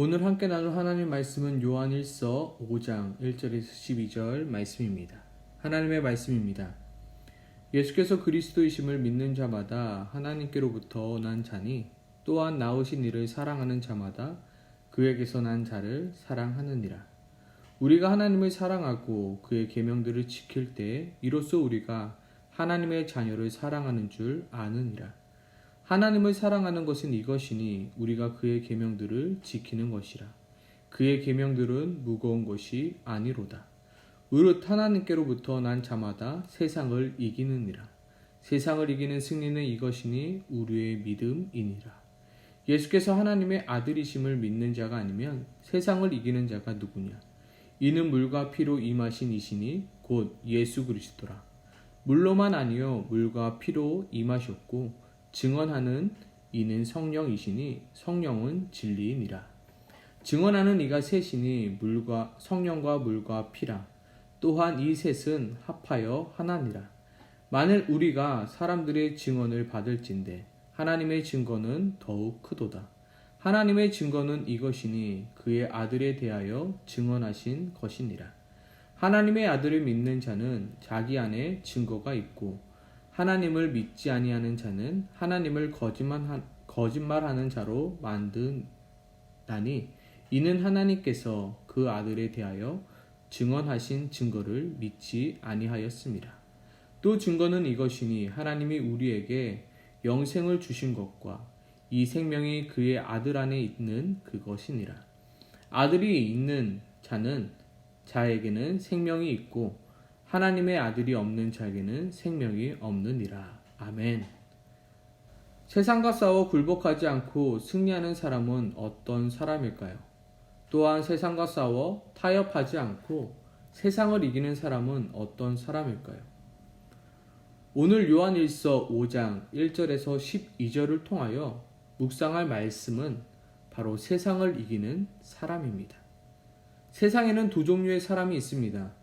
오늘 함께 나눌 하나님 말씀은 요한 1서 5장 1절에서 12절 말씀입니다. 하나님의 말씀입니다. 예수께서 그리스도이심을 믿는 자마다 하나님께로부터 난 자니 또한 나으신 이를 사랑하는 자마다 그에게서 난 자를 사랑하느니라. 우리가 하나님을 사랑하고 그의 계명들을 지킬 때 이로써 우리가 하나님의 자녀를 사랑하는 줄 아느니라. 하나님을 사랑하는 것은 이것이니 우리가 그의 계명들을 지키는 것이라. 그의 계명들은 무거운 것이 아니로다. 의릇 하나님께로부터 난 자마다 세상을 이기느니라. 세상을 이기는 승리는 이것이니 우리의 믿음이니라. 예수께서 하나님의 아들이심을 믿는 자가 아니면 세상을 이기는 자가 누구냐? 이는 물과 피로 임하신 이시니 곧 예수 그리스도라. 물로만 아니요 물과 피로 임하셨고 증언하는 이는 성령이시니 성령은 진리이니라. 증언하는 이가 셋이니 성령과 물과 피라. 또한 이 셋은 합하여 하나니라. 만일 우리가 사람들의 증언을 받을진대 하나님의 증거는 더욱 크도다. 하나님의 증거는 이것이니 그의 아들에 대하여 증언하신 것이니라. 하나님의 아들을 믿는 자는 자기 안에 증거가 있고 하나님을 믿지 아니하는 자는 하나님을 거짓말하는 자로 만드나니 이는 하나님께서 그 아들에 대하여 증언하신 증거를 믿지 아니하였습니다. 또 증거는 이것이니 하나님이 우리에게 영생을 주신 것과 이 생명이 그의 아들 안에 있는 그것이니라. 아들이 있는 자에게는 생명이 있고 하나님의 아들이 없는 자에게는 생명이 없느니라. 아멘. 세상과 싸워 굴복하지 않고 승리하는 사람은 어떤 사람일까요? 또한 세상과 싸워 타협하지 않고 세상을 이기는 사람은 어떤 사람일까요? 오늘 요한 1서 5장 1절에서 12절을 통하여 묵상할 말씀은 바로 세상을 이기는 사람입니다. 세상에는 두 종류의 사람이 있습니다.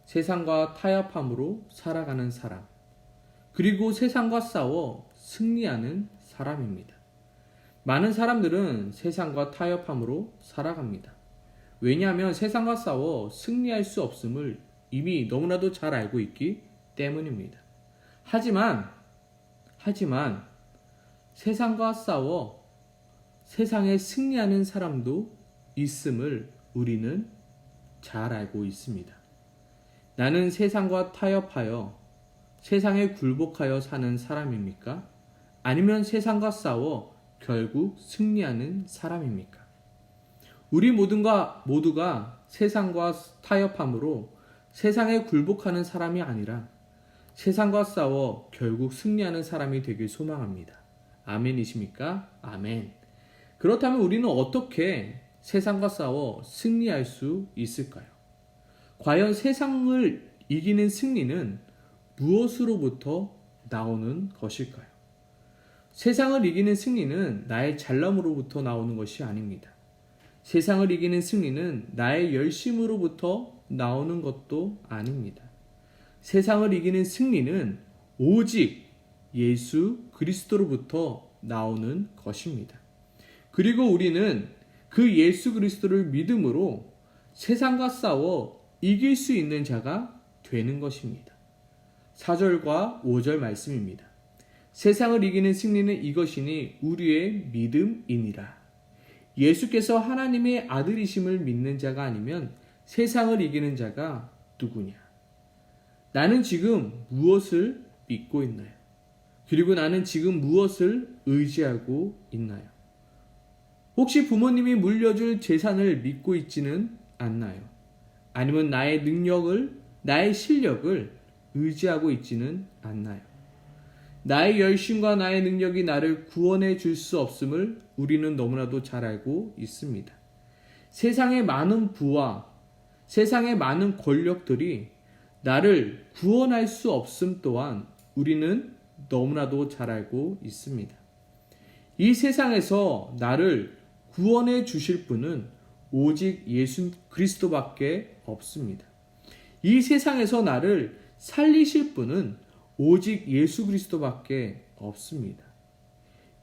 세상과 타협함으로 살아가는 사람, 그리고 세상과 싸워 승리하는 사람입니다. 많은 사람들은 세상과 타협함으로 살아갑니다. 왜냐하면 세상과 싸워 승리할 수 없음을 이미 너무나도 잘 알고 있기 때문입니다. 하지만 세상과 싸워 세상에 승리하는 사람도 있음을 우리는 잘 알고 있습니다. 나는 세상과 타협하여 세상에 굴복하여 사는 사람입니까? 아니면 세상과 싸워 결국 승리하는 사람입니까? 우리 모두가 세상과 타협함으로 세상에 굴복하는 사람이 아니라 세상과 싸워 결국 승리하는 사람이 되길 소망합니다. 아멘이십니까? 아멘. 그렇다면 우리는 어떻게 세상과 싸워 승리할 수 있을까요? 과연 세상을 이기는 승리는 무엇으로부터 나오는 것일까요? 세상을 이기는 승리는 나의 잘남으로부터 나오는 것이 아닙니다. 세상을 이기는 승리는 나의 열심으로부터 나오는 것도 아닙니다. 세상을 이기는 승리는 오직 예수 그리스도로부터 나오는 것입니다. 그리고 우리는 그 예수 그리스도를 믿음으로 세상과 싸워 이길 수 있는 자가 되는 것입니다. 4절과 5절 말씀입니다. 세상을 이기는 승리는 이것이니 우리의 믿음이니라. 예수께서 하나님의 아들이심을 믿는 자가 아니면 세상을 이기는 자가 누구냐? 나는 지금 무엇을 믿고 있나요? 그리고 나는 지금 무엇을 의지하고 있나요? 혹시 부모님이 물려줄 재산을 믿고 있지는 않나요? 아니면 나의 능력을, 나의 실력을 의지하고 있지는 않나요? 나의 열심과 나의 능력이 나를 구원해 줄 수 없음을 우리는 너무나도 잘 알고 있습니다. 세상의 많은 부와 세상의 많은 권력들이 나를 구원할 수 없음 또한 우리는 너무나도 잘 알고 있습니다. 이 세상에서 나를 구원해 주실 분은 오직 예수 그리스도밖에 없습니다. 이 세상에서 나를 살리실 분은 오직 예수 그리스도밖에 없습니다.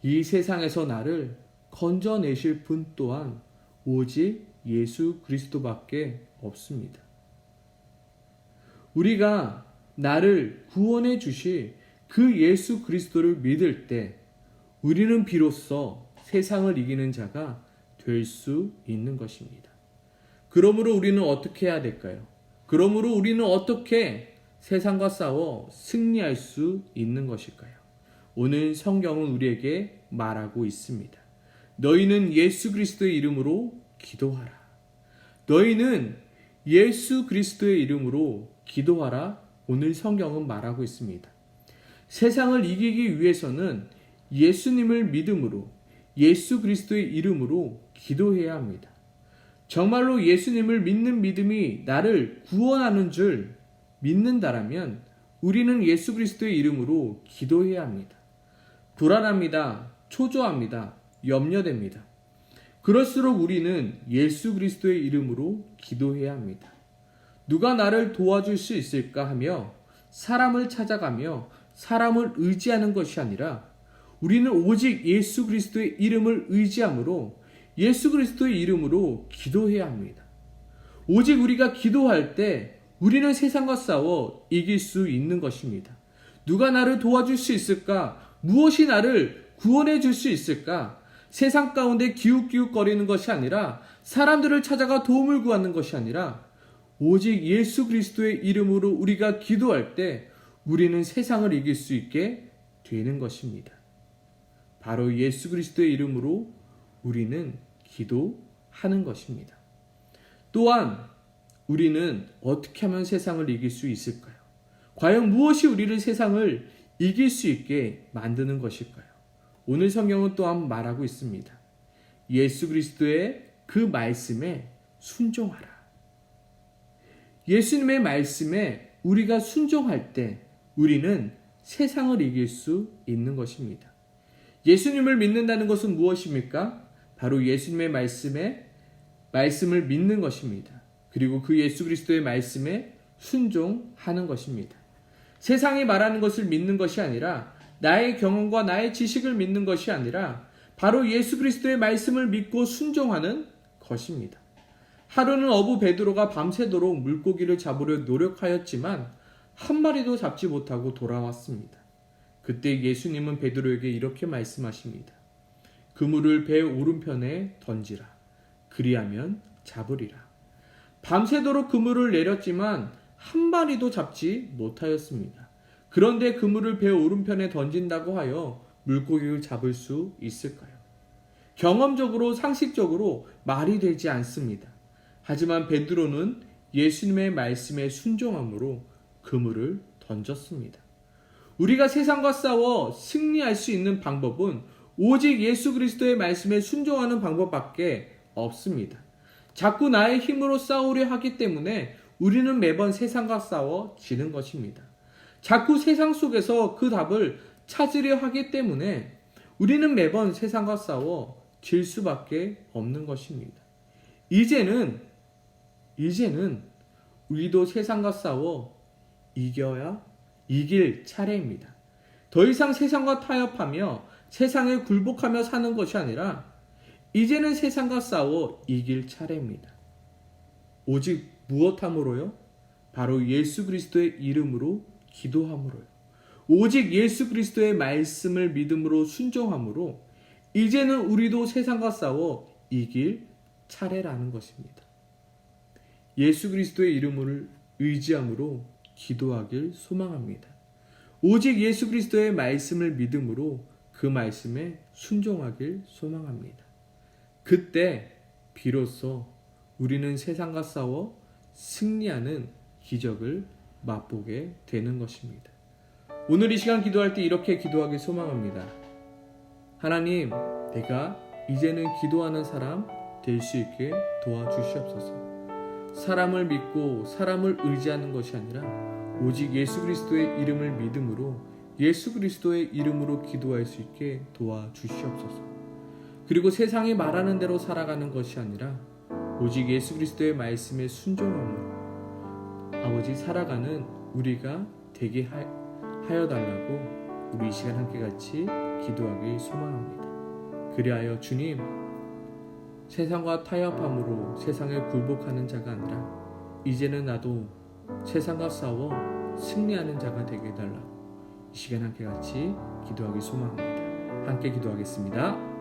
이 세상에서 나를 건져내실 분 또한 오직 예수 그리스도밖에 없습니다. 우리가 나를 구원해 주실 그 예수 그리스도를 믿을 때 우리는 비로소 세상을 이기는 자가 될 수 있는 것입니다. 그러므로 우리는 어떻게 해야 될까요? 그러므로 우리는 어떻게 세상과 싸워 승리할 수 있는 것일까요? 오늘 성경은 우리에게 말하고 있습니다. 너희는 예수 그리스도의 이름으로 기도하라. 너희는 예수 그리스도의 이름으로 기도하라. 오늘 성경은 말하고 있습니다. 세상을 이기기 위해서는 예수님을 믿음으로 예수 그리스도의 이름으로 기도해야 합니다. 정말로 예수님을 믿는 믿음이 나를 구원하는 줄 믿는다라면 우리는 예수 그리스도의 이름으로 기도해야 합니다. 불안합니다. 초조합니다. 염려됩니다. 그럴수록 우리는 예수 그리스도의 이름으로 기도해야 합니다. 누가 나를 도와줄 수 있을까 하며 사람을 찾아가며 사람을 의지하는 것이 아니라 우리는 오직 예수 그리스도의 이름을 의지함으로 예수 그리스도의 이름으로 기도해야 합니다. 오직 우리가 기도할 때 우리는 세상과 싸워 이길 수 있는 것입니다. 누가 나를 도와줄 수 있을까? 무엇이 나를 구원해 줄 수 있을까? 세상 가운데 기웃기웃거리는 것이 아니라 사람들을 찾아가 도움을 구하는 것이 아니라 오직 예수 그리스도의 이름으로 우리가 기도할 때 우리는 세상을 이길 수 있게 되는 것입니다. 바로 예수 그리스도의 이름으로 우리는 기도하는 것입니다. 또한 우리는 어떻게 하면 세상을 이길 수 있을까요? 과연 무엇이 우리를 세상을 이길 수 있게 만드는 것일까요? 오늘 성경은 또한 말하고 있습니다. 예수 그리스도의 그 말씀에 순종하라. 예수님의 말씀에 우리가 순종할 때 우리는 세상을 이길 수 있는 것입니다. 예수님을 믿는다는 것은 무엇입니까? 바로 예수님의 말씀을 믿는 것입니다. 그리고 그 예수 그리스도의 말씀에 순종하는 것입니다. 세상이 말하는 것을 믿는 것이 아니라 나의 경험과 나의 지식을 믿는 것이 아니라 바로 예수 그리스도의 말씀을 믿고 순종하는 것입니다. 하루는 어부 베드로가 밤새도록 물고기를 잡으려 노력하였지만 한 마리도 잡지 못하고 돌아왔습니다. 그때 예수님은 베드로에게 이렇게 말씀하십니다. 그물을 배 오른편에 던지라. 그리하면 잡으리라. 밤새도록 그물을 내렸지만 한 마리도 잡지 못하였습니다. 그런데 그물을 배 오른편에 던진다고 하여 물고기를 잡을 수 있을까요? 경험적으로 상식적으로 말이 되지 않습니다. 하지만 베드로는 예수님의 말씀에 순종함으로 그물을 던졌습니다. 우리가 세상과 싸워 승리할 수 있는 방법은 오직 예수 그리스도의 말씀에 순종하는 방법밖에 없습니다. 자꾸 나의 힘으로 싸우려 하기 때문에 우리는 매번 세상과 싸워 지는 것입니다. 자꾸 세상 속에서 그 답을 찾으려 하기 때문에 우리는 매번 세상과 싸워 질 수밖에 없는 것입니다. 이제는 우리도 세상과 싸워 이길 차례입니다. 더 이상 세상과 타협하며 세상에 굴복하며 사는 것이 아니라 이제는 세상과 싸워 이길 차례입니다. 오직 무엇함으로요? 바로 예수 그리스도의 이름으로 기도함으로요. 오직 예수 그리스도의 말씀을 믿음으로 순종함으로 이제는 우리도 세상과 싸워 이길 차례라는 것입니다. 예수 그리스도의 이름을 의지함으로 기도하길 소망합니다. 오직 예수 그리스도의 말씀을 믿음으로 그 말씀에 순종하길 소망합니다. 그때 비로소 우리는 세상과 싸워 승리하는 기적을 맛보게 되는 것입니다. 오늘 이 시간 기도할 때 이렇게 기도하길 소망합니다. 하나님, 내가 이제는 기도하는 사람 될 수 있게 도와주시옵소서. 사람을 믿고 사람을 의지하는 것이 아니라 오직 예수 그리스도의 이름을 믿음으로 예수 그리스도의 이름으로 기도할 수 있게 도와주시옵소서. 그리고 세상이 말하는 대로 살아가는 것이 아니라 오직 예수 그리스도의 말씀에 순종함으로 아버지 살아가는 우리가 되게 하여 달라고 우리 이 시간 함께 같이 기도하길 소망합니다. 그리하여 주님, 세상과 타협함으로 세상에 굴복하는 자가 아니라 이제는 나도 세상과 싸워 승리하는 자가 되게 해달라고 이 시간 함께 같이 기도하기 소망합니다. 함께 기도하겠습니다.